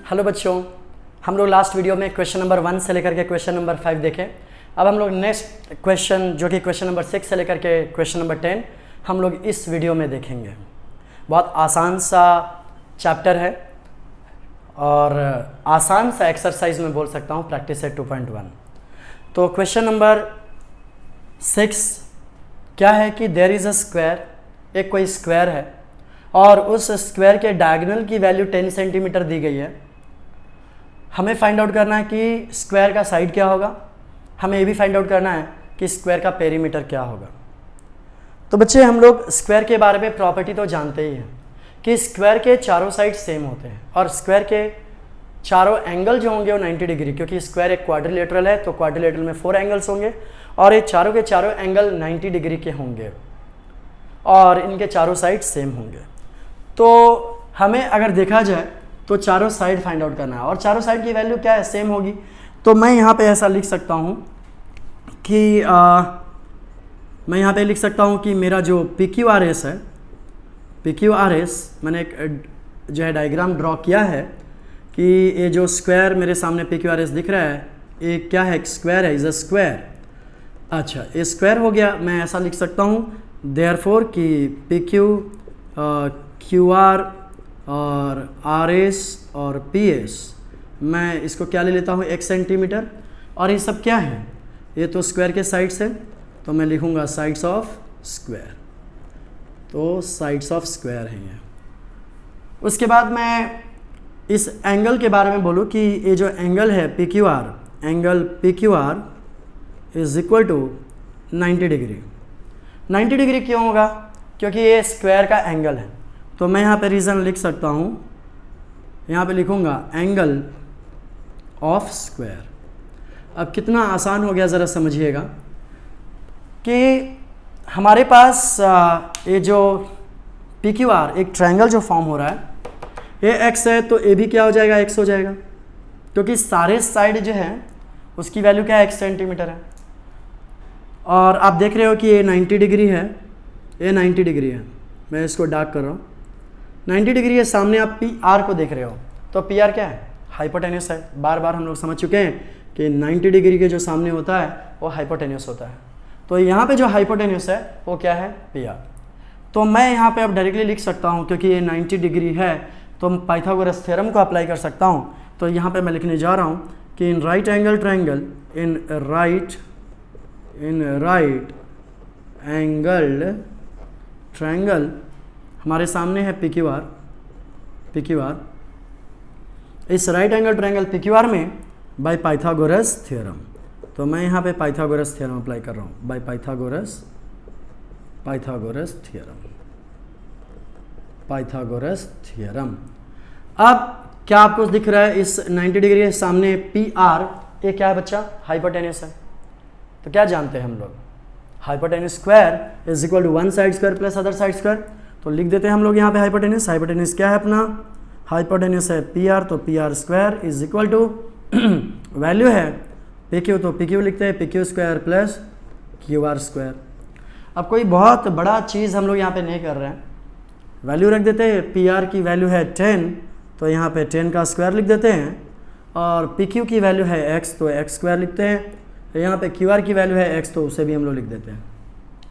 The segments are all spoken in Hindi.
हेलो बच्चों, हम लोग लास्ट वीडियो में क्वेश्चन नंबर 1 से लेकर के क्वेश्चन नंबर 5 देखें। अब हम लोग नेक्स्ट क्वेश्चन जो कि क्वेश्चन नंबर 6 से लेकर के क्वेश्चन नंबर 10 हम लोग इस वीडियो में देखेंगे। बहुत आसान सा चैप्टर है और आसान सा एक्सरसाइज में बोल सकता हूँ, प्रैक्टिस है 2.1। तो क्वेश्चन नंबर 6 क्या है कि देयर इज़ अ स्क्वायर, एक कोई स्क्वायर है और उस स्क्वायर के डायगोनल की वैल्यू 10 सेंटीमीटर दी गई है। हमें फाइंड आउट करना है कि स्क्वायर का साइड क्या होगा, हमें ये भी फाइंड आउट करना है कि स्क्वायर का पेरीमीटर क्या होगा। तो बच्चे हम लोग स्क्वायर के बारे में प्रॉपर्टी तो जानते ही हैं कि स्क्वायर के चारों साइड सेम होते हैं और स्क्वायर के चारों एंगल जो होंगे वो 90 डिग्री, क्योंकि स्क्वायर एक क्वाड्रिलेटरल है तो क्वाड्रिलेटरल में 4 एंगल्स होंगे और ये चारों के चारों एंगल 90 डिग्री के होंगे और इनके चारों साइड सेम होंगे। तो हमें अगर देखा जाए तो चारों साइड फाइंड आउट करना है और चारों साइड की वैल्यू क्या है, सेम होगी। तो मैं यहाँ पे ऐसा लिख सकता हूँ कि मैं यहाँ पे लिख सकता हूँ कि मेरा जो PQRS है, PQRS मैंने एक जो है डायग्राम ड्रॉ किया है कि ये जो स्क्वायर मेरे सामने PQRS दिख रहा है ये क्या है, स्क्वायर है, इज़ अ स्क्वायर। अच्छा, ये स्क्वायर हो गया। मैं ऐसा लिख सकता हूँ देयरफॉर कि PQ QR और RS और PS, मैं इसको क्या ले लेता हूँ, 1 सेंटीमीटर। और ये सब क्या है, ये तो स्क्वायर के साइड्स है तो मैं लिखूँगा साइड्स ऑफ स्क्वायर। तो साइड्स ऑफ स्क्वायर हैं ये। उसके बाद मैं इस एंगल के बारे में बोलूँ कि ये जो एंगल है PQR, angle PQR is equal to 90 degree. 90 degree क्यों होगा, क्योंकि ये स्क्वायर का एंगल है। तो मैं यहाँ पे रीज़न लिख सकता हूँ, यहाँ पे लिखूँगा एंगल ऑफ स्क्वायर। अब कितना आसान हो गया ज़रा समझिएगा कि हमारे पास ये जो PQR एक ट्रायंगल जो फॉर्म हो रहा है, ये x है तो ये भी क्या हो जाएगा, x हो जाएगा, क्योंकि सारे साइड जो है उसकी वैल्यू क्या है, 1 सेंटीमीटर है। और आप देख रहे हो कि ये 90 डिग्री है, ये 90 डिग्री है। मैं इसको डार्क कर रहा हूँ, 90 डिग्री है। सामने आप PR को देख रहे हो तो PR क्या है, हाइपोटेन्यूस है। बार बार हम लोग समझ चुके हैं कि 90 डिग्री के जो सामने होता है वो हाइपोटेन्यूस होता है। तो यहाँ पे जो हाइपोटेन्यूस है वो क्या है, PR। तो मैं यहाँ पे अब डायरेक्टली लिख सकता हूँ, क्योंकि ये 90 डिग्री है तो मैं पाइथागोरस थ्योरम को अप्लाई कर सकता हूँ। तो यहाँ पे मैं लिखने जा रहा हूँ कि इन राइट एंगल ट्रायंगल, इन राइट एंगल ट्रायंगल हमारे सामने है PQR। इस राइट एंगल ट्रायंगल PQR में बाय पाइथागोरस थ्योरम, तो मैं यहाँ पे पाइथागोरस थ्योरम अप्लाई कर रहा हूँ, बाय पाइथागोरस थ्योरम। अब क्या आपको दिख रहा है, इस 90 डिग्री के सामने PR ये क्या है बच्चा, हाइपोटेन्यूस है। तो क्या जानते हैं हम लोग, hypotenuse square is equal to 1 side square plus other side square. तो लिख देते हैं हम लोग यहाँ पे हाइपोटेन्यूस क्या है अपना, हाइपोटेन्यूस है PR, तो PR square is equal to value है PQ, तो PQ लिखते हैं PQ square plus QR square. अब कोई बहुत बड़ा चीज़ हम लोग यहाँ पे नहीं कर रहे हैं, वैल्यू रख देते हैं। PR की वैल्यू है 10 तो यहाँ पे 10 का स्क्वायर लिख देते हैं, और PQ की वैल्यू है x तो x स्क्वायर लिखते हैं। यहाँ पे QR की वैल्यू है x तो उसे भी हम लोग लिख देते हैं।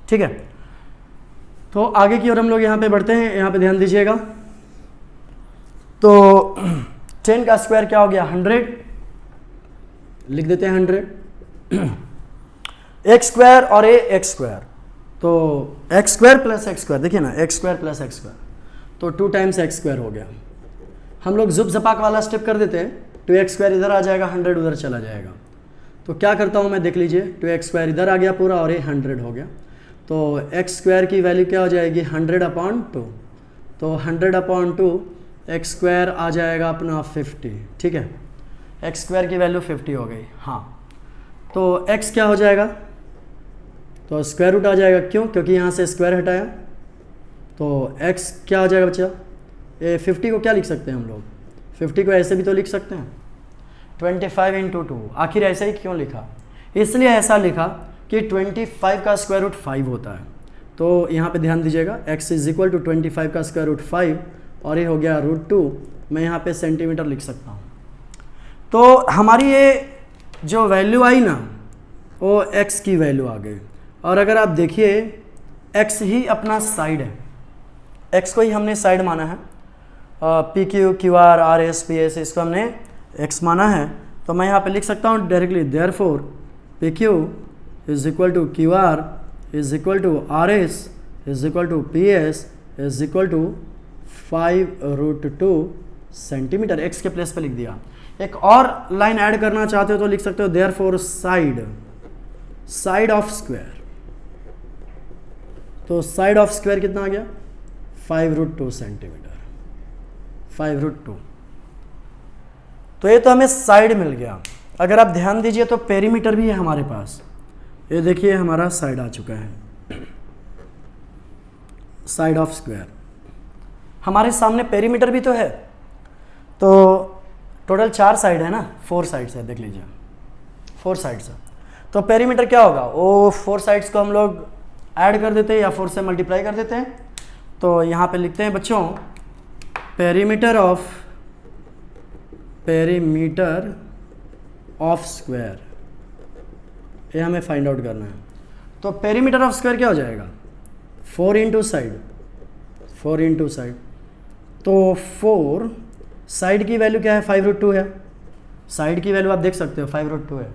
ठीक है, तो आगे की ओर हम लोग यहाँ पे बढ़ते हैं, यहाँ पे ध्यान दीजिएगा। तो 10 का स्क्वायर क्या हो गया, 100 लिख देते हैं 100। x स्क्वायर और ये x स्क्वायर, तो x square plus x square, देखिए ना, x square plus x square, तो 2 टाइम्स x स्क्वायर हो गया। हम लोग जुब जपाक वाला स्टेप कर देते हैं, 2x स्क्वायर इधर आ जाएगा, 100 उधर चला जाएगा। तो क्या करता हूँ मैं, देख लीजिए, 2x स्क्वायर इधर आ गया पूरा और ये 100 हो गया। तो x स्क्वायर की वैल्यू क्या हो जाएगी, 100/2। तो 100/2 x स्क्वायर आ जाएगा अपना 50। ठीक है, x स्क्वायर की वैल्यू 50 हो गई। हाँ, तो x क्या हो जाएगा, तो स्क्वायर रूट आ जाएगा। क्यों, क्योंकि यहाँ से स्क्वायर हटाया, तो x क्या हो जाएगा बच्चा, ये 50 को क्या लिख सकते हैं हम लोग, 50 को ऐसे भी तो लिख सकते हैं, 25 × 2। आखिर ऐसा ही क्यों लिखा, इसलिए ऐसा लिखा कि 25 का स्क्वायर रूट 5 होता है। तो यहाँ पे ध्यान दीजिएगा, x इज इक्वल टू 25 का स्क्वायर रूट 5 और ये हो गया √2। मैं यहाँ पे सेंटीमीटर लिख सकता हूँ। तो हमारी ये जो वैल्यू आई ना वो x की वैल्यू आ गई। और अगर आप देखिए x ही अपना साइड है, x को ही हमने साइड माना है, P Q Q R R S P S इसको हमने x माना है। तो मैं यहाँ पे लिख सकता हूँ directly therefore P Q is equal to Q R is equal to R S is equal to P S is equal to 5√2 centimetre. x के प्लेस पे लिख दिया। एक और लाइन ऐड करना चाहते हो तो लिख सकते हो देयरफॉर साइड ऑफ स्क्वायर। तो साइड ऑफ स्क्वायर कितना आ गया 5√2 सेंटीमीटर, 5√2। तो ये तो हमें साइड मिल गया। अगर आप ध्यान दीजिए तो पेरीमीटर भी है हमारे पास। ये देखिए हमारा साइड आ चुका है, साइड ऑफ स्क्वायर। हमारे सामने पेरीमीटर भी तो है। तो टोटल 4 साइड है ना, 4 साइड्स है, देख लीजिए 4 साइड्स है। तो पेरीमीटर क्या होगा, वो 4 साइड्स को हम लोग ऐड कर देते हैं या 4 से मल्टीप्लाई कर देते हैं। तो यहाँ पे लिखते हैं बच्चों पेरीमीटर ऑफ स्क्वायर, ये हमें फाइंड आउट करना है। तो पेरीमीटर ऑफ स्क्वायर क्या हो जाएगा 4 इंटू साइड, 4 इंटू साइड। तो 4 साइड की वैल्यू क्या है 5√2 है, साइड की वैल्यू आप देख सकते हो 5√2 है।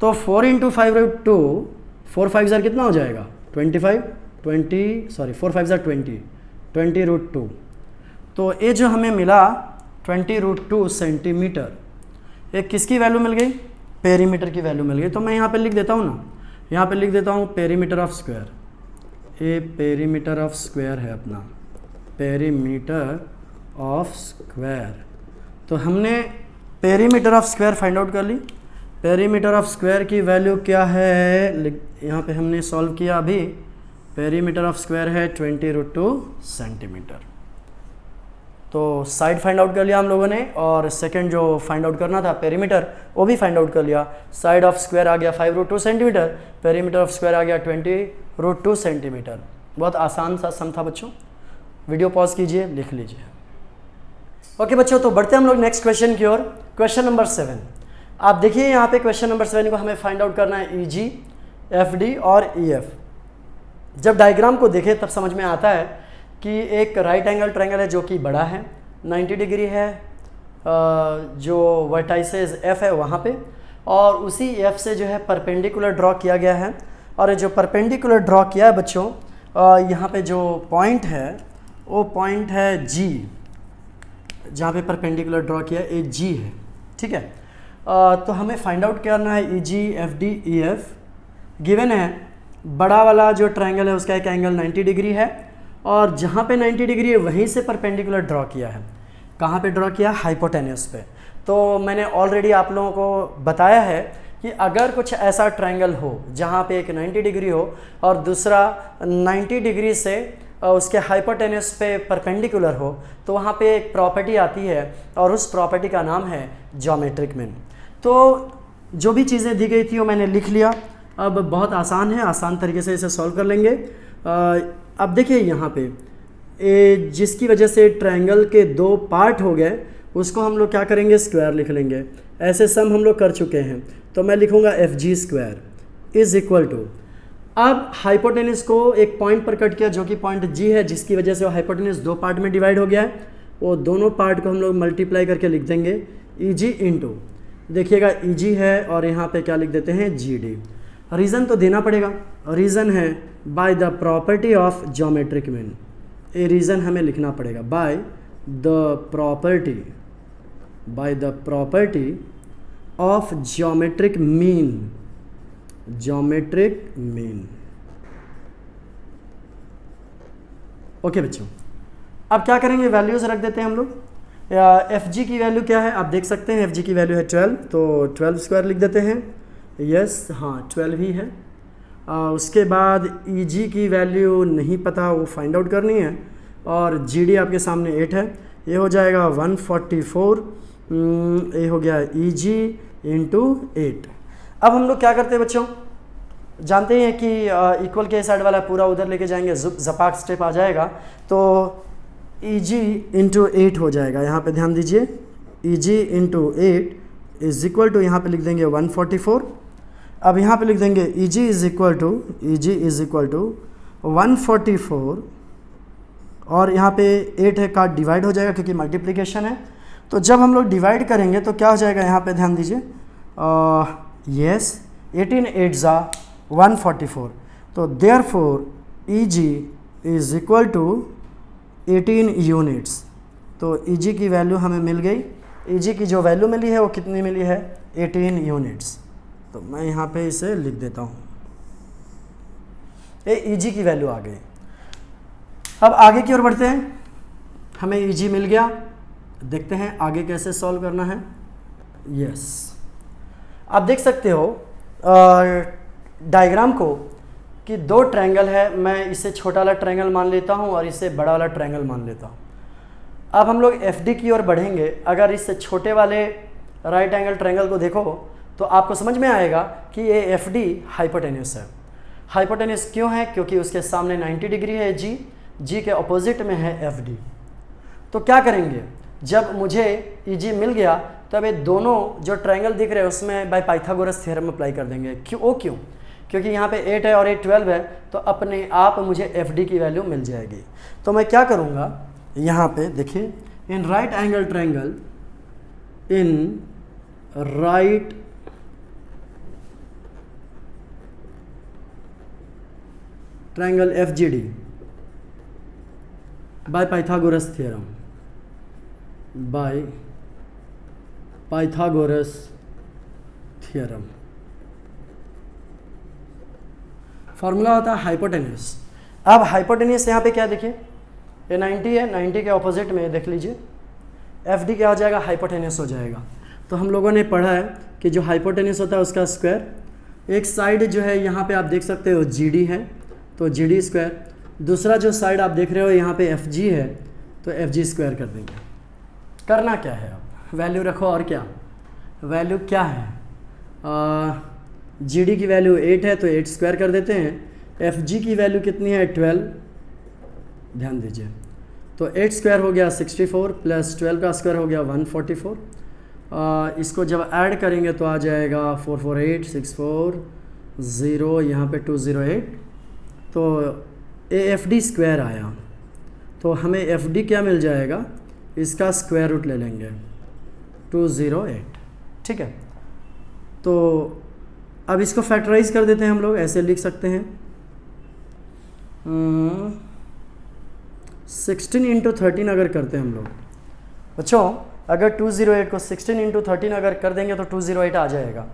तो 4 इंटू 5√2, 4 5 जार कितना हो जाएगा 25, 4 5 जार 20√2। तो ये जो हमें मिला 20√2 सेंटीमीटर, ये किसकी वैल्यू मिल गई, पेरीमीटर की वैल्यू मिल गई। तो मैं यहाँ पे लिख देता हूँ ना, यहाँ पे लिख देता हूँ पेरीमीटर ऑफ स्क्वायर। ये पेरीमीटर ऑफ स्क्वायर है अपना, पेरीमीटर ऑफ स्क्वायर। तो हमने perimeter of square find out कर ली। पेरीमीटर ऑफ स्क्वायर की वैल्यू क्या है, यहाँ पे हमने सॉल्व किया अभी। पेरीमीटर ऑफ स्क्वायर है 20√2 सेंटीमीटर। तो साइड फाइंड आउट कर लिया हम लोगों ने, और सेकंड जो फाइंड आउट करना था पेरीमीटर वो भी फाइंड आउट कर लिया। साइड ऑफ स्क्वायर आ गया 5√2 सेंटीमीटर, पेरीमीटर ऑफ स्क्वायर आ गया 20√2 सेंटीमीटर। बहुत आसान सा सम था बच्चों। वीडियो पॉज कीजिए, लिख लीजिए। ओके बच्चों, तो बढ़ते हैं हम लोग नेक्स्ट क्वेश्चन की ओर। Question number 7। आप देखिए यहाँ पे क्वेश्चन नंबर 7 को हमें फाइंड आउट करना है EG, FD और EF। जब डायग्राम को देखें तब समझ में आता है कि एक राइट एंगल ट्रायंगल है जो कि बड़ा है, 90 डिग्री है, जो वर्टाइसेस F है वहाँ पे, और उसी F से जो है परपेंडिकुलर ड्रॉ किया गया है। और जो परपेंडिकुलर ड्रॉ किया है बच्चों, यहाँ पे जो पॉइंट है वो पॉइंट है G, जहाँ पे परपेंडिकुलर ड्रॉ किया है ये G है, ठीक है। तो हमें फाइंड आउट करना है EG, FD, EF। गिवन है बड़ा वाला जो ट्रायंगल है उसका एक एंगल 90 डिग्री है, और जहाँ पे 90 डिग्री है वहीं से परपेंडिकुलर ड्रॉ किया है। कहाँ पे ड्रॉ किया, हाइपोटेन्यूस पे। तो मैंने ऑलरेडी आप लोगों को बताया है कि अगर कुछ ऐसा ट्रायंगल हो जहाँ पे एक 90 डिग्री हो और दूसरा 90 डिग्री से उसके हाइपोटेन्यूस पे परपेंडिकुलर हो, तो वहाँ पे एक प्रॉपर्टी आती है और उस प्रॉपर्टी का नाम है ज्योमेट्रिक मीन। तो जो भी चीज़ें दी गई थी वो मैंने लिख लिया। अब बहुत आसान है, आसान तरीके से इसे सॉल्व कर लेंगे। अब देखिए यहाँ पे जिसकी वजह से ट्रायंगल के 2 पार्ट हो गए उसको हम लोग क्या करेंगे, स्क्वायर लिख लेंगे। ऐसे सम हम लोग कर चुके हैं। तो मैं लिखूँगा FG square is equal to, अब हाइपोटेन्यूस को एक पॉइंट पर कट किया जो कि पॉइंट G है, जिसकी वजह से वो हाइपोटेन्यूस 2 पार्ट में डिवाइड हो गया है। वो दोनों पार्ट को हम लोग मल्टीप्लाई करके लिख देंगे EG इंटू, देखिएगा EG है और यहाँ पे क्या लिख देते हैं GD। रीज़न तो देना पड़ेगा, रीज़न है by the property of geometric mean. ये रीज़न हमें लिखना पड़ेगा by the property of geometric mean, geometric mean. Okay बच्चों, अब क्या करेंगे, वैल्यूज रख देते हैं हम लोग। FG की वैल्यू क्या है आप देख सकते हैं, FG की वैल्यू है 12, तो 12 स्क्वायर लिख देते हैं। यस, हाँ 12 ही है। उसके बाद EG की वैल्यू नहीं पता, वो फाइंड आउट करनी है। और GD आपके सामने 8 है, ये हो जाएगा 144। ये हो गया EG इंटू 8। अब हम लोग क्या करते हैं बच्चों, जानते हैं कि इक्वल के साइड वाला पूरा उधर लेके जाएंगे, जपाक स्टेप आ जाएगा। तो EG इंटू 8 हो जाएगा। यहाँ पे ध्यान दीजिए, EG into 8 is equal to, यहाँ पे लिख देंगे 144। अब यहाँ पे लिख देंगे ई जी इज इक्वल टू 144, और यहाँ पे 8 है का डिवाइड हो जाएगा क्योंकि मल्टीप्लिकेशन है। तो जब हम लोग डिवाइड करेंगे तो क्या हो जाएगा, यहाँ पे ध्यान दीजिए, यस 18 8 ज़ा 144। तो therefore E G is equal to 18 units. तो ई जी की वैल्यू हमें मिल गई। ई जी की जो वैल्यू मिली है वो कितनी मिली है, 18 यूनिट्स। तो मैं यहाँ पे इसे लिख देता हूँ, ये ई जी की वैल्यू आ गई। अब आगे की ओर बढ़ते हैं, हमें ई जी मिल गया, देखते हैं आगे कैसे सॉल्व करना है। यस, आप देख सकते हो डायग्राम को कि दो ट्रायंगल है, मैं इसे छोटा वाला ट्रायंगल मान लेता हूँ और इसे बड़ा वाला ट्रायंगल मान लेता हूँ। अब हम लोग एफ डी की ओर बढ़ेंगे। अगर इस छोटे वाले राइट एंगल ट्रायंगल को देखो तो आपको समझ में आएगा कि ये एफ डी हाइपोटेन्यूस है। हाइपोटेन्यूस क्यों है, क्योंकि उसके सामने 90 डिग्री है जी, जी के अपोजिट में है एफ डी। तो क्या करेंगे, जब मुझे ई जी मिल गया तब ये दोनों जो ट्रायंगल दिख रहे हैं उसमें बाय पाइथागोरस थ्योरम अप्लाई कर देंगे। क्यों? क्योंकि यहाँ पे 8 है और 8 12 है, तो अपने आप मुझे एफ डी की वैल्यू मिल जाएगी। तो मैं क्या करूँगा, यहाँ पे देखिए, in right angle triangle, in right triangle F G D bye Pythagoras theorem, by Pythagoras theorem, formula होता है हाइपोटेन्यूस। अब हाइपोटेन्यूस यहाँ पे क्या देखिए, ये 90 है, 90 के ऑपोजिट में देख लीजिए एफ डी क्या हो जाएगा, हाइपोटेन्यूस हो जाएगा। तो हम लोगों ने पढ़ा है कि जो हाइपोटेन्यूस होता है उसका स्क्वायर, एक साइड जो है यहाँ पे आप देख सकते हो जी डी है, तो जी डी स्क्वायर, दूसरा जो साइड आप देख रहे हो यहाँ पे एफ जी है, तो एफ जी स्क्वायर कर देंगे। करना क्या है, अब वैल्यू रखो, और क्या वैल्यू क्या है, जी डी की वैल्यू 8 है तो 8 स्क्वायर कर देते हैं। एफ जी की वैल्यू कितनी है, 12, ध्यान दीजिए, तो 8 स्क्वायर हो गया 64 प्लस 12 का स्क्वायर हो गया 144। इसको जब ऐड करेंगे तो आ जाएगा 448 64 0, यहाँ पे 208, तो ए एफ डी स्क्वायर आया। तो हमें एफ डी क्या मिल जाएगा, इसका स्क्वायर रूट ले लेंगे 208, ठीक है। तो अब इसको फैक्टराइज कर देते हैं हम लोग, ऐसे लिख सकते हैं 16 इंटू 13 अगर करते हैं हम लोग बच्चों, अगर 208 को 16 इंटू 13 अगर कर देंगे तो 208 आ जाएगा।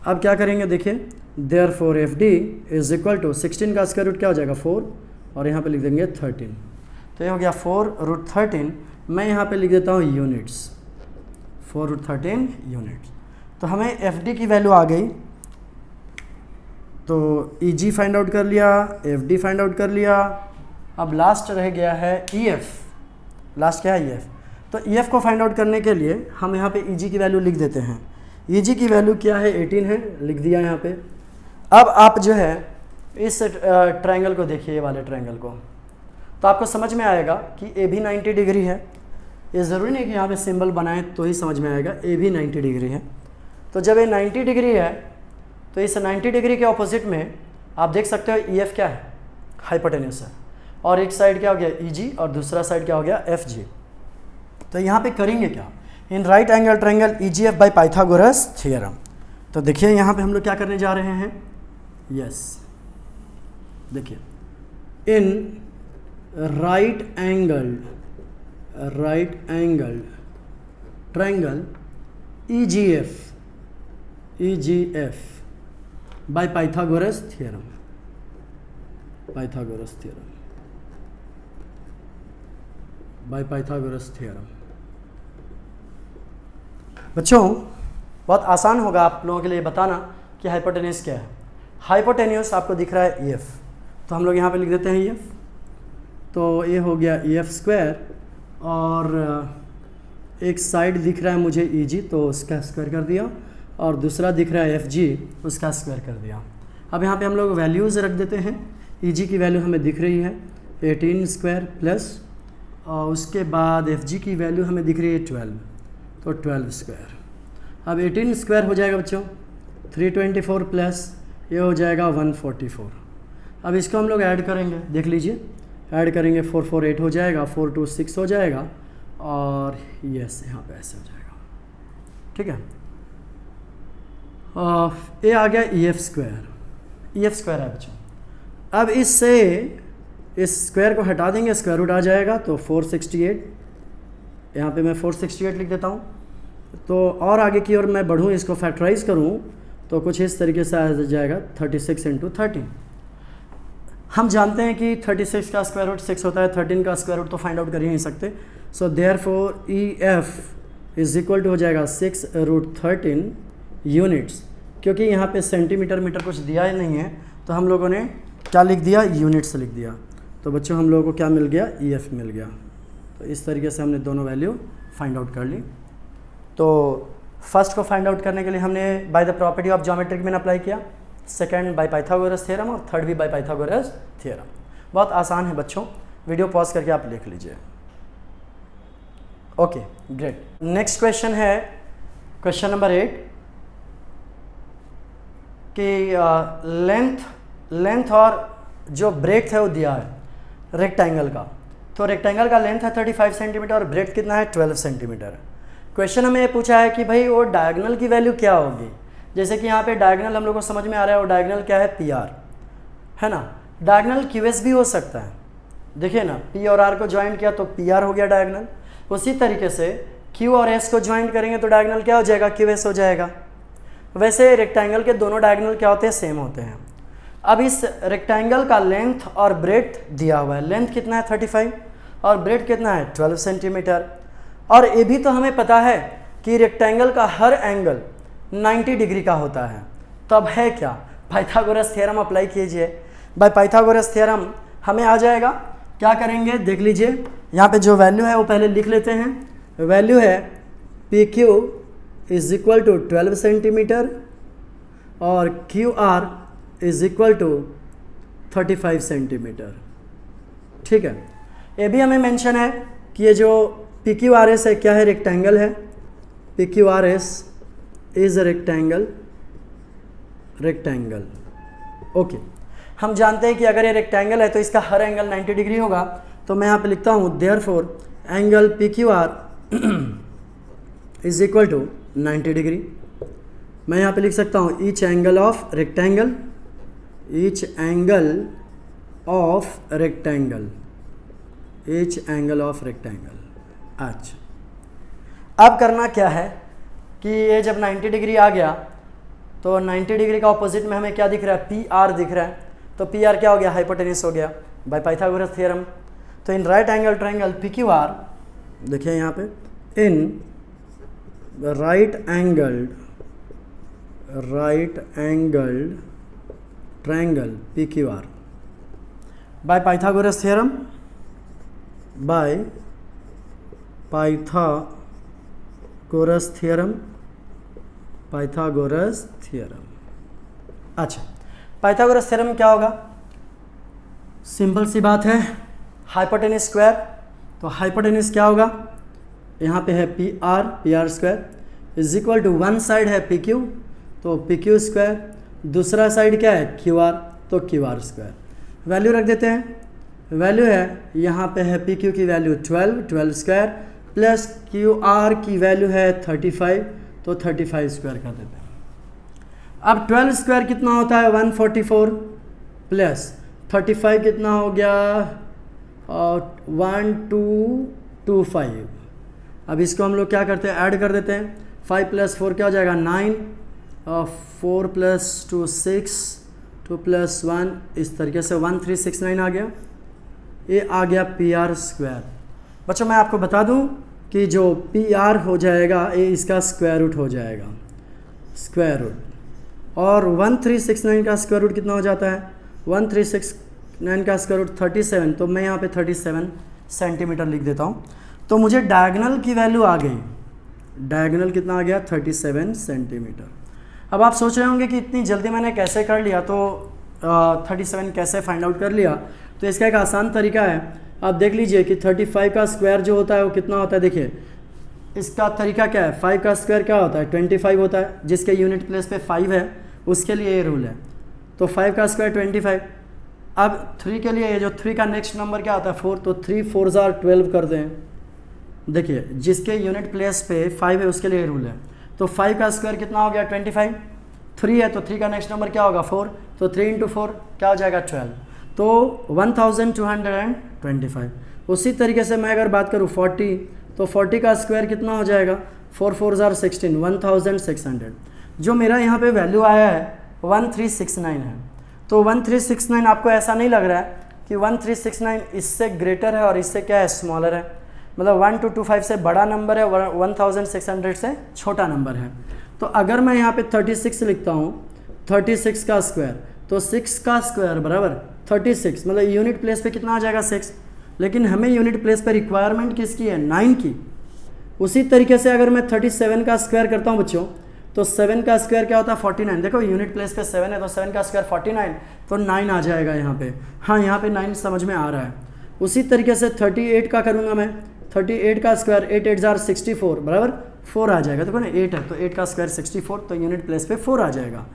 अब क्या करेंगे देखिए, therefore F D is equal to 16 का स्क्वायर रूट क्या हो जाएगा 4, और यहाँ पे लिख देंगे 13, तो ये हो गया 4√13। मैं यहाँ पे लिख देता हूँ यूनिट्स, 4√13 यूनिट्स। तो हमें एफ डी की वैल्यू आ गई, तो ई जी फाइंड आउट कर लिया, एफ डी फाइंड आउट कर लिया। अब लास्ट रह गया है ई एफ, लास्ट क्या है ई एफ। तो ई एफ को फाइंड आउट करने के लिए हम यहाँ पे ई जी की वैल्यू लिख देते हैं। ई जी की वैल्यू क्या है, 18 है, लिख दिया यहाँ पे। अब आप जो है इस ट्रायंगल को देखिए, ये वाले ट्रायंगल को, तो आपको समझ में आएगा कि ए भी 90 डिग्री है। ये ज़रूरी नहीं कि यहाँ पे सिंबल बनाए तो ही समझ में आएगा, ए भी 90 डिग्री है। तो जब ये 90 डिग्री है तो इस 90 डिग्री के ऑपोजिट में आप देख सकते हो ई एफ क्या है, हाइपोटेन्यूस है, और एक साइड क्या हो गया ई जी और दूसरा साइड क्या हो गया एफ जी। तो यहाँ पे करेंगे क्या, in right angle triangle E G F by Pythagoras theorem. तो देखिए यहाँ पे हम लोग क्या करने जा रहे हैं, यस देखिए, in right angle triangle E G F by Pythagoras theorem, by Pythagoras theorem. बच्चों बहुत आसान होगा आप लोगों के लिए बताना कि हाइपोटेन्यूस क्या है। हाइपोटेन्यूस आपको दिख रहा है ई एफ, तो हम लोग यहाँ पे लिख देते हैं ई एफ। तो ये हो गया ई एफ स्क्वायर, और एक साइड दिख रहा है मुझे ई जी, तो उसका स्क्वायर कर दिया, और दूसरा दिख रहा है एफ जी, उसका स्क्वायर कर दिया। अब यहाँ पे हम लोग वैल्यूज़ रख देते हैं। ई जी की वैल्यू हमें दिख रही है 18 स्क्वायर प्लस, और उसके बाद एफ जी की वैल्यू हमें दिख रही है 12, तो 12 स्क्वायर। अब 18 स्क्वायर हो जाएगा बच्चों 324 प्लस ये हो जाएगा 144। अब इसको हम लोग ऐड करेंगे, देख लीजिए ऐड करेंगे 4 4 8 हो जाएगा, 4 2 6 हो जाएगा और यस यहाँ पे ऐसे हो जाएगा। ठीक है, ये आ गया EF स्क्वायर है बच्चों। अब इससे इस स्क्वायर को हटा देंगे, स्क्वायर रूट आ जाएगा तो 468, यहाँ पे मैं 468 लिख देता हूँ। तो और आगे की ओर मैं बढ़ूँ, इसको फैक्टराइज करूँ तो कुछ इस तरीके से आ जाएगा 36 × 13। हम जानते हैं कि 36 का स्क्वायर रूट 6 होता है, 13 का स्क्वायर रूट तो फाइंड आउट कर ही नहीं सकते। So therefore EF is equal to हो जाएगा 6√13 यूनिट्स। क्योंकि यहाँ पे सेंटीमीटर मीटर कुछ दिया ही नहीं है तो हम लोगों ने क्या लिख दिया, यूनिट्स लिख दिया। तो बच्चों हम लोगों को क्या मिल गया, EF मिल गया। तो इस तरीके से हमने दोनों वैल्यू फाइंड आउट कर ली। तो फर्स्ट को फाइंड आउट करने के लिए हमने by the property of geometric mean apply किया, सेकंड बाय पाइथागोरस थ्योरम और थर्ड भी बाय पाइथागोरस थ्योरम। बहुत आसान है बच्चों, वीडियो पॉज करके आप लिख लीजिए। Okay great. नेक्स्ट क्वेश्चन है क्वेश्चन नंबर 8 कि लेंथ और जो ब्रेड्थ है वो दिया है रेक्टेंगल का। तो रेक्टेंगल का लेंथ है 35 सेंटीमीटर और ब्रेड्थ कितना है 12 सेंटीमीटर। क्वेश्चन हमें ये पूछा है कि भाई वो डायगोनल की वैल्यू क्या होगी। जैसे कि यहाँ पे डायगोनल हम लोग को समझ में आ रहा है, वो डायगोनल क्या है PR है ना। डायगोनल QS भी हो सकता है, देखिए ना P और R को ज्वाइंट किया तो PR हो गया डायगोनल। उसी तरीके से Q और S को ज्वाइंट करेंगे तो डायगोनल क्या हो जाएगा, QS हो जाएगा। वैसे रेक्टेंगल के दोनों डायगोनल क्या होते हैं, सेम होते हैं। अब इस रेक्टेंगल का लेंथ और ब्रेड्थ दिया हुआ है, लेंथ कितना है 35 और ब्रेड्थ कितना है 12 सेंटीमीटर। और ये भी तो हमें पता है कि रेक्टेंगल का हर एंगल 90 डिग्री का होता है। तो अब है क्या, पाइथागोरस थ्योरम अप्लाई कीजिए। बाय पाइथागोरस थ्योरम हमें आ जाएगा, क्या करेंगे देख लीजिए, यहाँ पे जो वैल्यू है वो पहले लिख लेते हैं। वैल्यू है PQ is equal to 12 centimetre और QR is equal to 35 centimetre. ठीक है, ये भी हमें मेंशन है कि ये जो PQRS है क्या है, रेक्टेंगल है। PQRS is rectangle. ओके, हम जानते हैं कि अगर ये रेक्टेंगल है तो इसका हर एंगल 90 डिग्री होगा। तो मैं यहाँ पे लिखता हूँ therefore angle PQR is equal to 90 degree. मैं यहाँ पे लिख सकता हूँ each angle of rectangle, each angle of rectangle, each angle of rectangle. अच्छा, अब करना क्या है कि ये जब 90 डिग्री आ गया तो 90 डिग्री का ऑपोजिट में हमें क्या दिख रहा है, PR दिख रहा है। तो PR क्या हो गया, हाइपोटेन्यूस हो गया बाय पाइथागोरस थ्योरम। तो in right angle triangle PQR, देखिए यहाँ पे in right angled triangle PQR by Pythagoras theorem, by Pythagoras theorem. अच्छा, पाइथागोरस थ्योरम क्या होगा, सिंपल सी बात है, हाइपोटेन्यूस स्क्वायर। तो हाइपोटेन्यूस क्या होगा, यहाँ पे है PR square is equal to one side है PQ तो PQ स्क्वायर, दूसरा साइड क्या है QR तो QR स्क्वायर। वैल्यू रख देते हैं, वैल्यू है यहाँ पे है PQ की वैल्यू 12 स्क्वायर प्लस QR की वैल्यू है 35 तो 35 स्क्वायर कर देते हैं। अब 12 स्क्वायर कितना होता है 144 प्लस 35 कितना हो गया 1225। अब इसको हम लोग क्या करते हैं, ऐड कर देते हैं। 5 + 4 क्या हो जाएगा 9, 4 + 2 6, 2 + 1 इस तरीके से 1369 आ गया। ये आ गया PR स्क्वायर। बच्चों मैं आपको बता दूं कि जो PR हो जाएगा ये इसका स्क्वायर रूट हो जाएगा, स्क्वायर रूट। और 1369 का स्क्वायर रूट कितना हो जाता है, 1369 का स्क्वायर रूट 37। तो मैं यहाँ पे 37 सेंटीमीटर लिख देता हूँ। तो मुझे डायगोनल की वैल्यू आ गई, डायगोनल कितना आ गया 37 सेंटीमीटर। अब आप सोच रहे होंगे कि इतनी जल्दी मैंने कैसे कर लिया, तो 37 कैसे फाइंड आउट कर लिया। तो इसका एक आसान तरीका है, आप देख लीजिए कि 35 का स्क्वायर जो होता है वो कितना होता है, देखिए इसका तरीका क्या है, 5 का स्क्वायर क्या होता है 25 होता है, जिसके यूनिट प्लेस पे 5 है उसके लिए ये रूल है। तो 5 का स्क्वायर 25। अब 3 के लिए ये जो 3 का नेक्स्ट नंबर क्या होता है 4, तो 3 4 12 कर दें। देखिए जिसके यूनिट प्लेस पे 5 है उसके लिए रूल है। तो 5 का स्क्वायर कितना हो गया 25, 3 है तो 3 का नेक्स्ट नंबर क्या होगा 4, तो 3 इंटू 4 क्या हो जाएगा 12, तो 1225। उसी तरीके से मैं अगर बात करूँ 40, तो 40 का स्क्वायर कितना हो जाएगा 4 4 16, 1600। जो मेरा यहाँ पे वैल्यू आया है 1369 है। तो 1369 आपको ऐसा नहीं लग रहा है कि 1369 इससे ग्रेटर है और इससे क्या है स्मॉलर है, मतलब 1225 से बड़ा नंबर है, 1600 से छोटा नंबर है। तो अगर मैं यहाँ पे 36 लिखता हूँ, 36 का स्क्वायर, तो 6 का स्क्वायर बराबर 36, मतलब यूनिट प्लेस पे कितना आ जाएगा 6, लेकिन हमें यूनिट प्लेस पे रिक्वायरमेंट किसकी है 9 की। उसी तरीके से अगर मैं 37 का स्क्वायर करता हूँ बच्चों, तो 7 का स्क्वायर क्या होता है 49। देखो यूनिट प्लेस पे 7 है तो 7 का स्क्वायर 49, तो 9 आ जाएगा यहाँ पे। हाँ यहाँ पे 9 समझ में आ रहा है। उसी तरीके से 38 का करूँगा मैं, 38 का स्क्वायर 8 8 64 बराबर 4 आ जाएगा। देखो ना 8 है तो 8 का स्क्वायर 64, तो यूनिट प्लेस पे 4 आ जाएगा।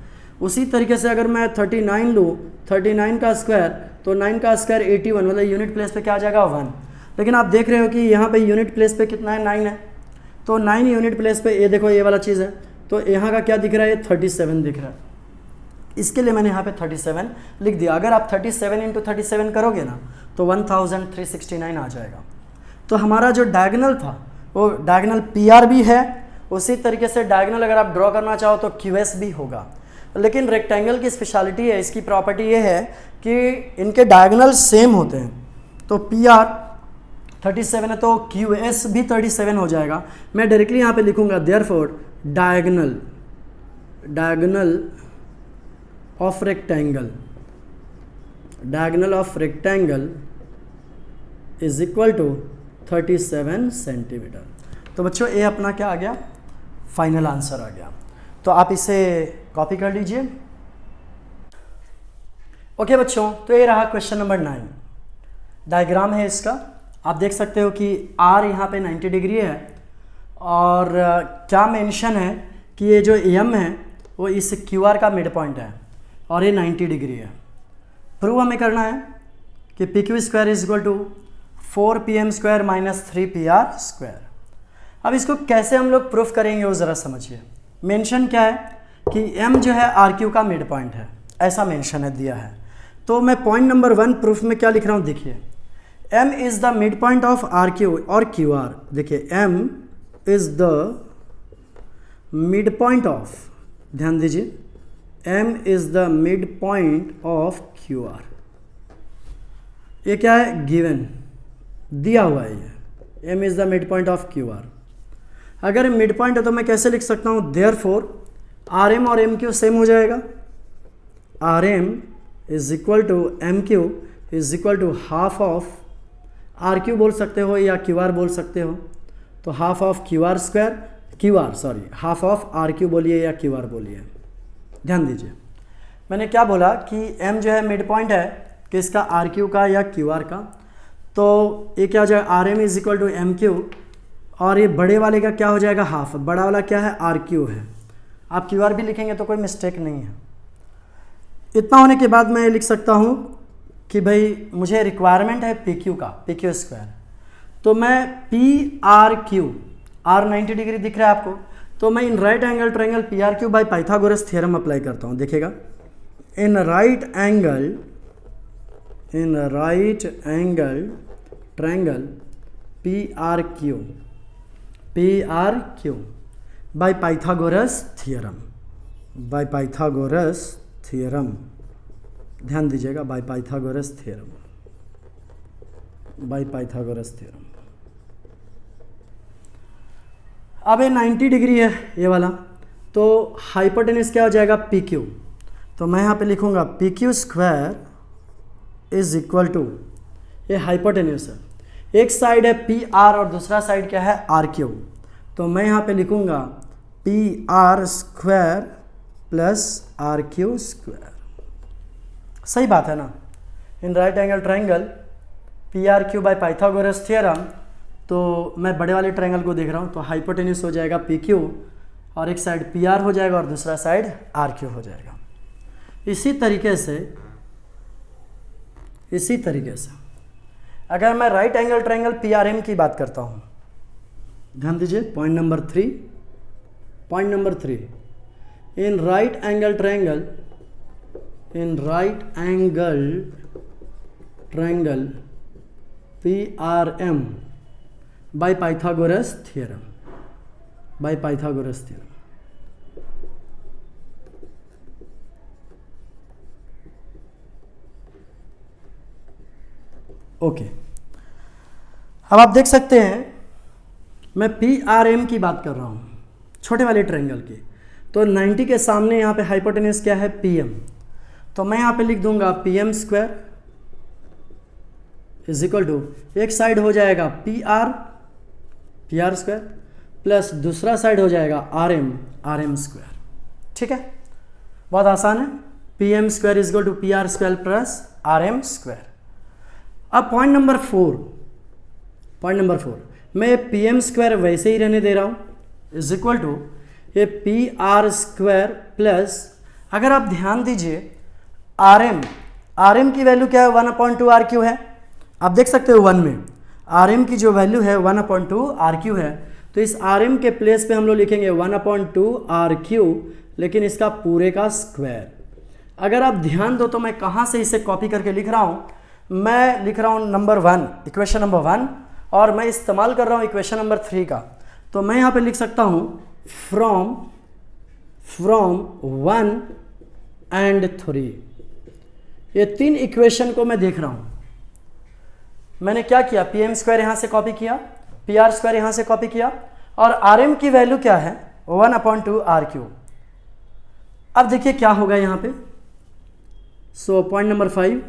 उसी तरीके से अगर मैं 39 लूँ, 39 का स्क्वायर, तो 9 का स्क्वायर 81, मतलब यूनिट प्लेस पे क्या आ जाएगा 1। लेकिन आप देख रहे हो कि यहाँ पे यूनिट प्लेस पे कितना है 9 है, तो 9 यूनिट प्लेस पे ये देखो ये वाला चीज़ है, तो यहाँ का क्या दिख रहा है ये 37 दिख रहा है। इसके लिए मैंने यहाँ पे 37 लिख दिया। अगर आप 37 इंटू 37 करोगे ना तो 1369 आ जाएगा। तो हमारा जो डायगोनल था वो डायगोनल PR भी है, उसी तरीके से डायगोनल अगर आप ड्रॉ करना चाहो तो QS भी होगा। लेकिन रेक्टेंगल की स्पेशलिटी है, इसकी प्रॉपर्टी ये है कि इनके डायगोनल सेम होते हैं। तो PR 37 है तो QS भी 37 हो जाएगा। मैं डायरेक्टली यहाँ पे लिखूँगा therefore diagonal of rectangle is equal to 37 centimetre. तो बच्चों ये अपना क्या आ गया फाइनल आंसर आ गया। तो आप इसे कॉपी कर लीजिए। ओके बच्चों, तो ये रहा क्वेश्चन नंबर 9। डायग्राम है इसका, आप देख सकते हो कि R यहाँ पे 90 डिग्री है और क्या मेंशन है कि ये जो M है वो इस QR का मिड पॉइंट है और ये 90 डिग्री है। प्रूव हमें करना है कि PQ square is equal to 4PM square minus 3PR square. अब इसको कैसे हम लोग प्रूफ करेंगे वो ज़रा समझिए। मेंशन क्या है कि M जो है RQ का मिड पॉइंट है, ऐसा मेंशन है दिया है। तो मैं पॉइंट नंबर 1 प्रूफ में क्या लिख रहा हूँ देखिए, M is the mid point of RQ और QR। देखिए M is the mid point of, ध्यान दीजिए, M is the mid point of QR। ये क्या है गिवन दिया हुआ है, ये M is the mid point of QR। अगर मिड पॉइंट है तो मैं कैसे लिख सकता हूँ, देयरफॉर RM और MQ सेम हो जाएगा। RM is equal to MQ is equal to half of RQ बोल सकते हो या QR बोल सकते हो, तो half of QR square, half of RQ बोलिए या QR बोलिए। ध्यान दीजिए मैंने क्या बोला कि M जो है मिड पॉइंट है किसका, RQ का या QR का। तो ये क्या हो जाएगा RM is equal to MQ और ये बड़े वाले का क्या हो जाएगा हाफ, बड़ा वाला क्या है RQ है। आप QR भी लिखेंगे तो कोई मिस्टेक नहीं है। इतना होने के बाद मैं ये लिख सकता हूँ कि भाई मुझे रिक्वायरमेंट है PQ का, PQ स्क्वायर। तो मैं PRQ, R 90 डिग्री दिख रहा है आपको, तो मैं इन right angle triangle PRQ bye Pythagoras theorem apply करता हूँ। देखिएगा इन right angle triangle PRQ bye Pythagoras theorem, ध्यान दीजिएगा बाय पाइथागोरस थ्योरम। अब ये 90 डिग्री है ये वाला, तो हाइपोटेनस क्या हो जाएगा PQ। तो मैं यहाँ पे लिखूँगा PQ square is equal to, ये हाइपोटेनस है, एक साइड है PR और दूसरा साइड क्या है RQ। तो मैं यहाँ पे लिखूँगा PR square plus RQ square. सही बात है ना, इन right angle triangle PRQ bye Pythagoras theorem तो मैं बड़े वाले ट्रायंगल को देख रहा हूँ, तो हाइपोटेन्यूस हो जाएगा पी क्यू और एक साइड पी आर हो जाएगा और दूसरा साइड आर क्यू हो जाएगा। इसी तरीके से अगर मैं right angle triangle P R M की बात करता हूँ, ध्यान दीजिए point number three, in right angle triangle P R M by Pythagoras theorem, okay. अब आप देख सकते हैं मैं पी आर एम की बात कर रहा हूँ, छोटे वाले ट्रायंगल की। तो 90 के सामने यहाँ पे हाइपोटेन्यूस क्या है, पी एम। तो मैं यहाँ पे लिख दूंगा P M square is equal to, एक साइड हो जाएगा पी आर स्क्वायर प्लस दूसरा साइड हो जाएगा आर एम स्क्वायर। ठीक है, बहुत आसान है। P M square is equal to P R square plus R M square. अब पॉइंट नंबर फोर, मैं पी एम स्क्वायर वैसे ही रहने दे रहा हूँ, इज इक्वल टू ये पी आर स्क्वायर प्लस, अगर आप ध्यान दीजिए आर एम की वैल्यू क्या है, 1/2 आर क्यू है। आप देख सकते हो 1 में आर एम की जो वैल्यू है 1/2 आर क्यू है। तो इस आर एम के प्लेस पे हम लोग लिखेंगे 1/2 आर क्यू, लेकिन इसका पूरे का स्क्वायर। अगर आप ध्यान दो तो मैं कहाँ से इसे कॉपी करके लिख रहा हूँ, मैं लिख रहा हूँ इक्वेशन नंबर 1 और मैं इस्तेमाल कर रहा हूँ इक्वेशन नंबर 3 का। तो मैं यहाँ पे लिख सकता हूँ फ्रॉम 1 and 3, ये 3 इक्वेशन को मैं देख रहा हूँ। मैंने क्या किया, पी एम स्क्वायर यहाँ से कॉपी किया, पी आर स्क्वायर यहाँ से कॉपी किया और आर एम की वैल्यू क्या है 1/2 आर क्यू। अब देखिए क्या होगा यहाँ पे। So point number 5,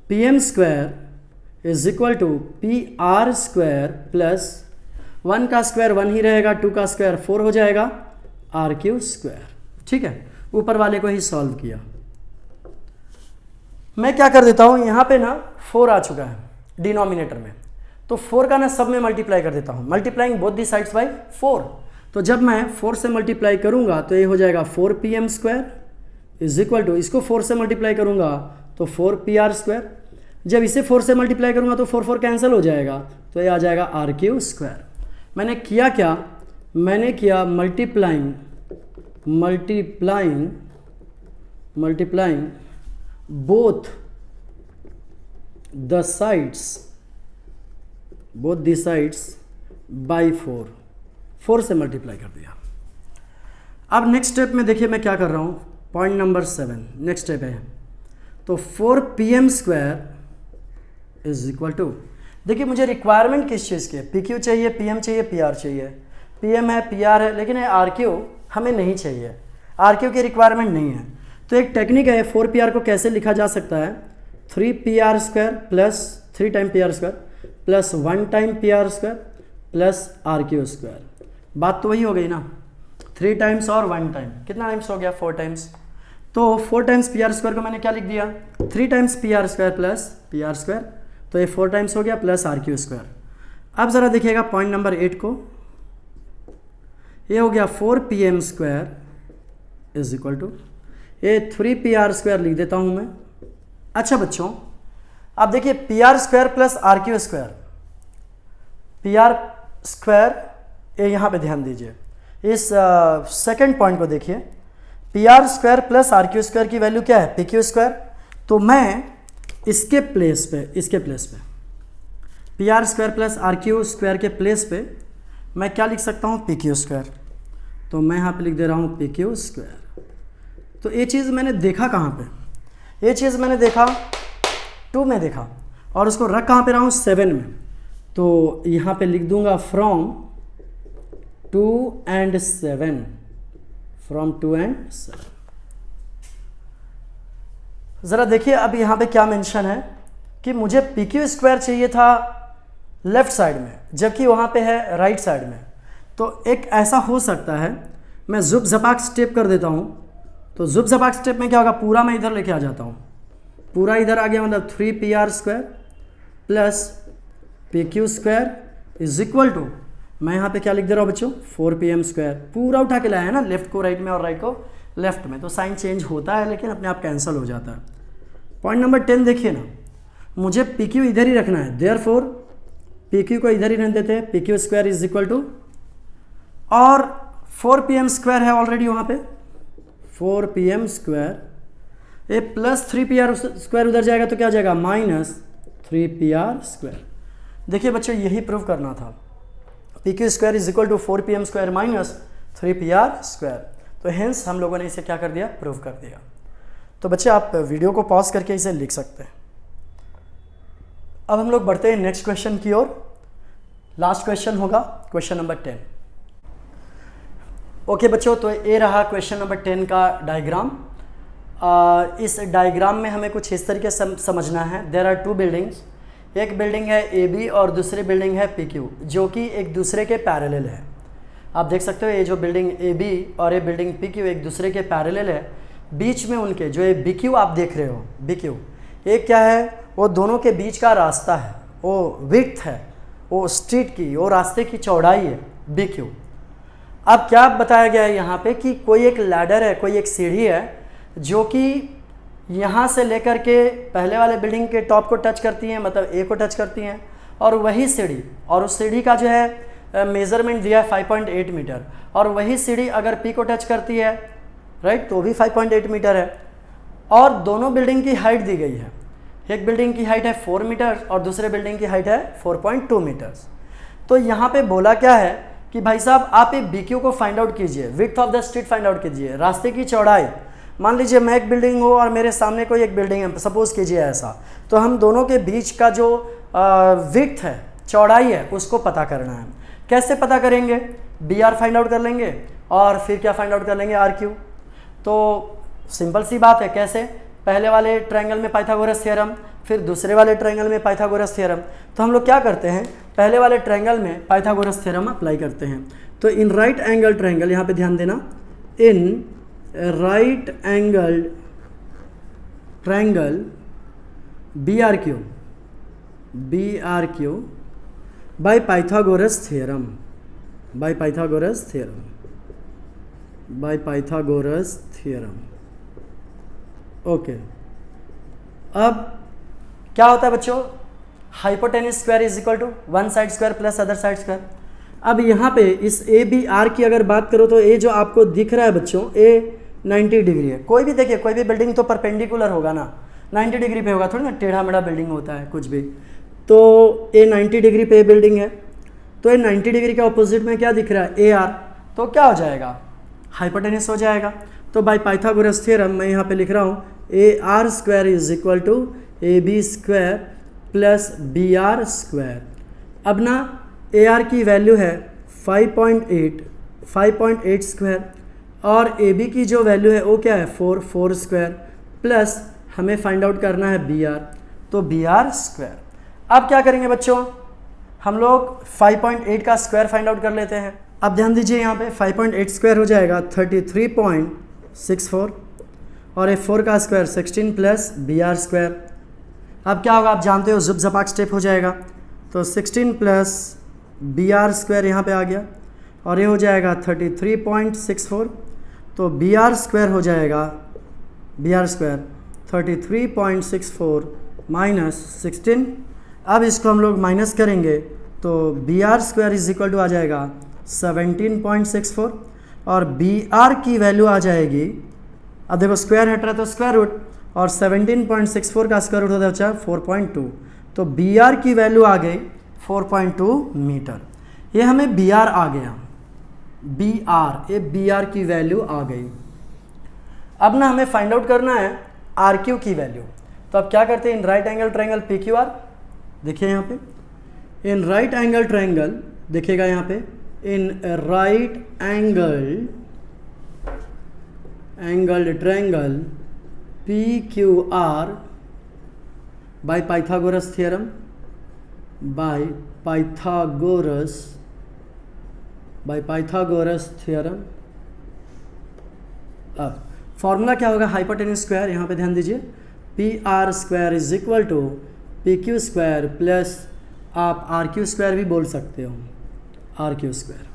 P M square is equal to P R square plus 1 का स्क्वायर 1 ही रहेगा, 2 का स्क्वायर 4 हो जाएगा, आर क्यू स्क्वायर। ठीक है, ऊपर वाले को ही सॉल्व किया। मैं क्या कर देता हूँ, यहाँ पे ना 4 आ चुका है डिनोमिनेटर में, तो 4 का ना सब में मल्टीप्लाई कर देता हूँ, multiplying both the sides by 4। तो जब मैं 4 से मल्टीप्लाई करूँगा तो ये हो जाएगा 4 P M square is equal to, इसको 4 से मल्टीप्लाई करूँगा तो 4 पी आर स्क्वायर। जब इसे 4 से मल्टीप्लाई करूँगा तो 4 कैंसिल हो जाएगा, तो ये आ जाएगा आर क्यू स्क्वायर। मैंने किया क्या, मैंने किया multiplying both the sides by 4 से मल्टीप्लाई कर दिया। अब नेक्स्ट स्टेप में देखिए मैं क्या कर रहा हूँ, पॉइंट नंबर 7 नेक्स्ट स्टेप है। तो 4 P M square is equal to, देखिए मुझे रिक्वायरमेंट किस चीज़ की है, पी क्यू चाहिए, पी एम चाहिए, पी आर चाहिए। पी एम है, पी आर है, लेकिन ये आर क्यू हमें नहीं चाहिए, आर क्यू की रिक्वायरमेंट नहीं है। तो एक टेक्निक है, 4 पी आर को कैसे लिखा जा सकता है, 3 P R square plus 3 time P R square plus 1 time P R square plus R Q square. बात तो वही हो गई ना, 3 टाइम्स और 1 टाइम, कितना टाइम्स हो गया, 4 टाइम्स। तो 4 टाइम्स पी आर स्क्वायर को मैंने क्या लिख दिया, 3 times P R square plus P R square, तो ये 4 टाइम्स हो गया प्लस आर क्यू स्क्वायर। अब ज़रा देखिएगा पॉइंट नंबर 8 को, ये हो गया 4 P M square is equal to, ये 3 पी आर स्क्वायर लिख देता हूँ मैं। अच्छा बच्चों, अब देखिए P R square plus R Q square, P R square, ये यहाँ पे ध्यान दीजिए, इस सेकंड पॉइंट को देखिए, P R square plus R Q square की वैल्यू क्या है, पी क्यू स्क्वायर। तो मैं इसके प्लेस पे P R square plus R Q square के प्लेस पे मैं क्या लिख सकता हूँ, पी क्यू स्क्वायर। तो मैं यहाँ पे लिख दे रहा हूँ पी क्यू स्क्वायर। तो ये चीज़ मैंने देखा कहाँ पे, ये चीज़ मैंने देखा 2 में देखा और उसको रख कहाँ पे रहा हूँ, 7 में। तो यहाँ पे लिख दूंगा फ्रॉम 2 and 7, फ्रॉम 2 and 7। ज़रा देखिए अब यहाँ पे क्या मेंशन है कि मुझे पी क्यू स्क्वायर चाहिए था लेफ्ट साइड में, जबकि वहाँ पे है राइट साइड में। तो एक ऐसा हो सकता है, मैं जुब झपाक स्टेप कर देता हूँ। तो जुब झपाक स्टेप में क्या होगा, पूरा मैं इधर लेके आ जाता हूँ, पूरा इधर आ गया, मतलब 3 P R square plus P Q square is equal to, मैं यहाँ पे क्या लिख दे रहा हूँ बच्चों, 4pm²। पूरा उठा के लाया है ना, लेफ्ट को राइट में और राइट को लेफ्ट में, तो साइन चेंज होता है लेकिन अपने आप कैंसिल हो जाता है। पॉइंट नंबर 10 देखिए ना, मुझे पी क्यू इधर ही रखना है, देयरफॉर पी क्यू को इधर ही रहने देते हैं, pq² इज इक्वल टू, और 4pm² है ऑलरेडी वहाँ पे, 4pm², ये प्लस 3pr² उधर जाएगा तो क्या हो जाएगा, -3pr²। देखिए बच्चों यही प्रूव करना था, pq² is equal to 4pm² minus 3pr²। तो हेंस हम लोगों ने इसे क्या कर दिया, प्रूव कर दिया। तो बच्चे आप वीडियो को पॉज करके इसे लिख सकते हैं। अब हम लोग बढ़ते हैं नेक्स्ट क्वेश्चन की ओर। लास्ट क्वेश्चन होगा क्वेश्चन नंबर 10। ओके बच्चों, तो ये रहा क्वेश्चन नंबर 10 का डायग्राम। इस डायग्राम में हमें कुछ इस तरीके से समझना है। देयर आर टू बिल्डिंग्स, एक बिल्डिंग है AB और दूसरी बिल्डिंग है PQ, जो कि एक दूसरे के पैरेलल है। आप देख सकते हो ये जो बिल्डिंग AB और ये बिल्डिंग PQ एक दूसरे के पैरेलल है। बीच में उनके जो ये BQ आप देख रहे हो, BQ एक क्या है, वो दोनों के बीच का रास्ता है, वो विड्थ है, वो स्ट्रीट की, वो रास्ते की चौड़ाई है BQ। अब क्या बताया गया है यहाँ पे कि कोई एक लैडर है, कोई एक सीढ़ी है जो कि यहाँ से लेकर के पहले वाले बिल्डिंग के टॉप को टच करती हैं, मतलब A को टच करती हैं, और वही सीढ़ी, और उस सीढ़ी का जो है मेज़रमेंट दिया है 5.8 मीटर, और वही सीढ़ी अगर P को टच करती है, राइट, तो भी 5.8 मीटर है। और दोनों बिल्डिंग की हाइट दी गई है, एक बिल्डिंग की हाइट है 4 मीटर और दूसरे बिल्डिंग की हाइट है 4.2 मीटर्स। तो यहाँ पे बोला क्या है कि भाई साहब आप ये BQ को फाइंड आउट कीजिए, width of the street find out कीजिए, रास्ते की चौड़ाई। मान लीजिए मैं एक बिल्डिंग हूँ और मेरे सामने कोई एक बिल्डिंग है, सपोज कीजिए ऐसा, तो हम दोनों के बीच का जो विड्थ है, चौड़ाई है, उसको पता करना है। कैसे पता करेंगे, BR फाइंड आउट कर लेंगे और फिर क्या फाइंड आउट कर लेंगे, RQ। तो सिंपल सी बात है, कैसे, पहले वाले ट्रायंगल में पाइथागोरस थ्योरम, फिर दूसरे वाले ट्रायंगल में पाइथागोरस थ्योरम। तो हम लोग क्या करते हैं, पहले वाले ट्रायंगल में पाइथागोरस थ्योरम अप्लाई करते हैं। तो इन राइट एंगल ट्रायंगल, यहाँ पे ध्यान देना, in right angle triangle BRQ by Pythagoras theorem, by Pythagoras theorem. Okay, अब क्या होता है बच्चों, hypotenuse square is equal to one side square plus other side square. अब यहाँ पे इस ABR की अगर बात करो तो ये जो आपको दिख रहा है बच्चों, ये 90 डिग्री है। कोई भी देखिए, कोई भी बिल्डिंग तो परपेंडिकुलर होगा ना, 90 डिग्री पे होगा, थोड़ी ना टेढ़ा मेढ़ा बिल्डिंग होता है कुछ भी। तो ये 90 डिग्री पे बिल्डिंग है, तो ये 90 डिग्री के ऑपोजिट में क्या दिख रहा है, AR, तो क्या हो जाएगा, हाइपोटेन्यूज हो जाएगा। तो बाय पाइथागोरस थ्योरम मैं यहाँ पे लिख रहा हूँ AR² is equal to AB² plus BR²। अब ना AR की वैल्यू है 5.8² और AB की जो वैल्यू है वो क्या है 4² प्लस हमें फाइंड आउट करना है BR, तो BR²। अब क्या करेंगे बच्चों, हम लोग 5.8 का स्क्वायर फाइंड आउट कर लेते हैं। अब ध्यान दीजिए यहाँ पे 5.8² हो जाएगा 33.64 और ये 4 का स्क्वायर 16 प्लस BR²। अब क्या होगा, आप जानते हो जुब जपाक स्टेप हो जाएगा, तो 16 प्लस BR² यहाँ पे आ गया और ये हो जाएगा 33.64, तो BR² हो जाएगा, BR² 33.64 माइनस 16। अब इसको हम लोग माइनस करेंगे तो BR² इज इक्वल टू आ जाएगा 17.64 और BR की वैल्यू आ जाएगी, अब देखो स्क्वायर हट रहा है तो स्क्वायर रूट, और 17.64 का स्क्वायर रूट होता है बच्चा 4.2, तो BR की वैल्यू आ गई 4.2 मीटर। ये हमें BR आ गया, BR, ये BR की वैल्यू आ गई। अब ना हमें फाइंड आउट करना है RQ की वैल्यू। तो अब क्या करते हैं, इन राइट एंगल ट्रायंगल PQR, देखिए यहाँ पे इन राइट एंगल ट्रायंगल, देखिएगा यहाँ पे in right angle triangle PQR by Pythagoras theorem, by Pythagoras theorem. अब फॉर्मूला क्या होगा, हाइपोटेन्यूज स्क्वायर, यहाँ पे ध्यान दीजिए, PR² is equal to PQ² plus आप आर क्यू स्क्वायर भी बोल सकते हो, आर क्यू स्क्वायर।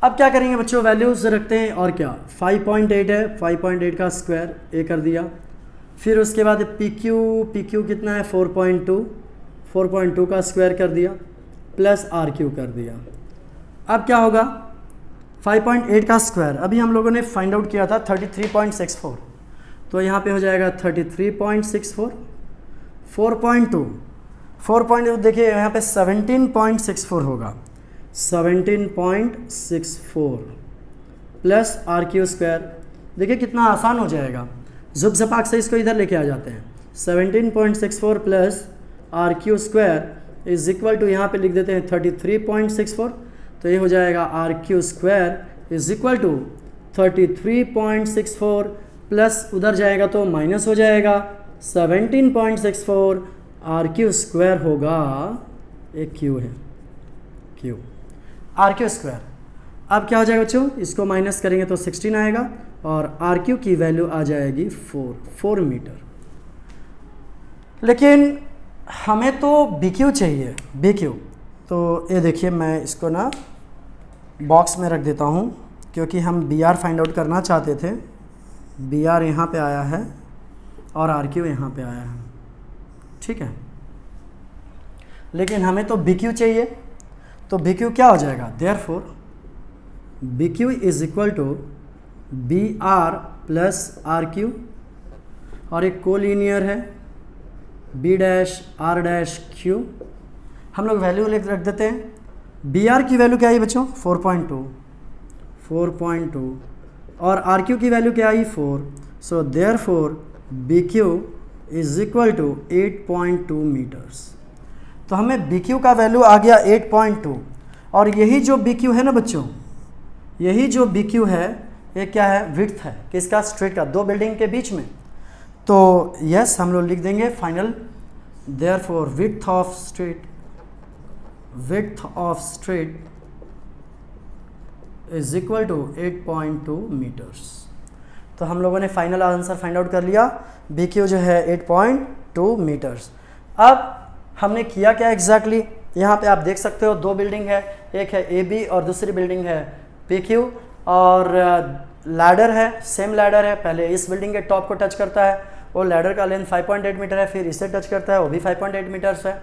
अब क्या करेंगे बच्चों, वैल्यूज़ रखते हैं और क्या, 5.8 है, 5.8 का स्क्वायर ए कर दिया। फिर उसके बाद पी क्यू कितना है 4.2 का स्क्वायर कर दिया प्लस आर क्यू कर दिया। अब क्या होगा 5.8 का स्क्वायर, अभी हम लोगों ने फाइंड आउट किया था 33.64, तो यहाँ पे हो जाएगा 33.64, 4.2 देखिए यहाँ पे 17.64 होगा, 17.64 प्लस आर क्यू स्क्वायर। देखिए कितना आसान हो जाएगा, जुब झपाक से इसको इधर लेके आ जाते हैं। 17.64 plus R Q square is equal to, यहाँ पे लिख देते हैं 33.64, तो ये हो जाएगा R Q square is equal to 33.64 plus उधर जाएगा तो माइनस हो जाएगा 17.64, आर क्यू स्क्वायर होगा, एक क्यू है, क्यू आर क्यू स्क्वायर। अब क्या हो जाएगा बच्चों, इसको माइनस करेंगे तो 16 आएगा और आर क्यू की वैल्यू आ जाएगी 4 मीटर। लेकिन हमें तो बी क्यू चाहिए, बी क्यू। तो ये देखिए मैं इसको ना बॉक्स में रख देता हूँ क्योंकि हम बी आर फाइंड आउट करना चाहते थे। बी आर यहाँ पर आया है और आर क्यू यहाँ पर आया है, ठीक है। लेकिन हमें तो बी क्यू चाहिए, तो बी क्यू क्या हो जाएगा, therefore B Q is equal to B R plus R Q, और एक कोलिनियर है B dash R dash Q. हम लोग वैल्यू रख देते हैं। बी आर की वैल्यू क्या आई बच्चों 4.2 और आर क्यू की वैल्यू क्या आई 4, so therefore B Q is equal to 8.2 metres. तो हमें बी क्यू का वैल्यू आ गया 8.2, और यही जो बी क्यू है ना बच्चों, यही जो बी क्यू है ये क्या है, विड्थ है किसका, स्ट्रेट का, दो बिल्डिंग के बीच में। तो यस हम लोग लिख देंगे final, therefore width of straight is equal to 8.2 metres. तो हम लोगों ने फाइनल आंसर फाइंड आउट कर लिया, बी क्यू जो है 8.2 मीटर्स। अब हमने किया क्या एग्जैक्टली, यहाँ पे आप देख सकते हो दो बिल्डिंग है, एक है ए बी और दूसरी बिल्डिंग है पी क्यू, और लैडर है, सेम लैडर है, पहले इस बिल्डिंग के टॉप को टच करता है, वो लैडर का लेंथ 5.8 मीटर है, फिर इसे टच करता है, वो भी 5.8 मीटर्स है।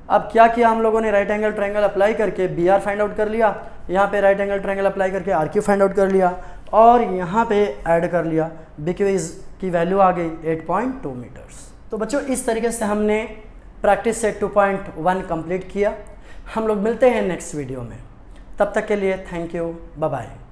अब क्या किया हम लोगों ने, राइट एंगल ट्रायंगल अप्लाई करके बी आर फाइंड आउट कर लिया, यहाँ पे राइट एंगल ट्रायंगल अप्लाई करके आर क्यू फाइंड आउट कर लिया, और यहाँ पे ऐड कर लिया, बी क्यू की वैल्यू आ गई 8.2 मीटर्स। तो बच्चों इस तरीके से हमने प्रैक्टिस सेट 2.1 कंप्लीट किया। हम लोग मिलते हैं नेक्स्ट वीडियो में, तब तक के लिए थैंक यू, बाय बाय।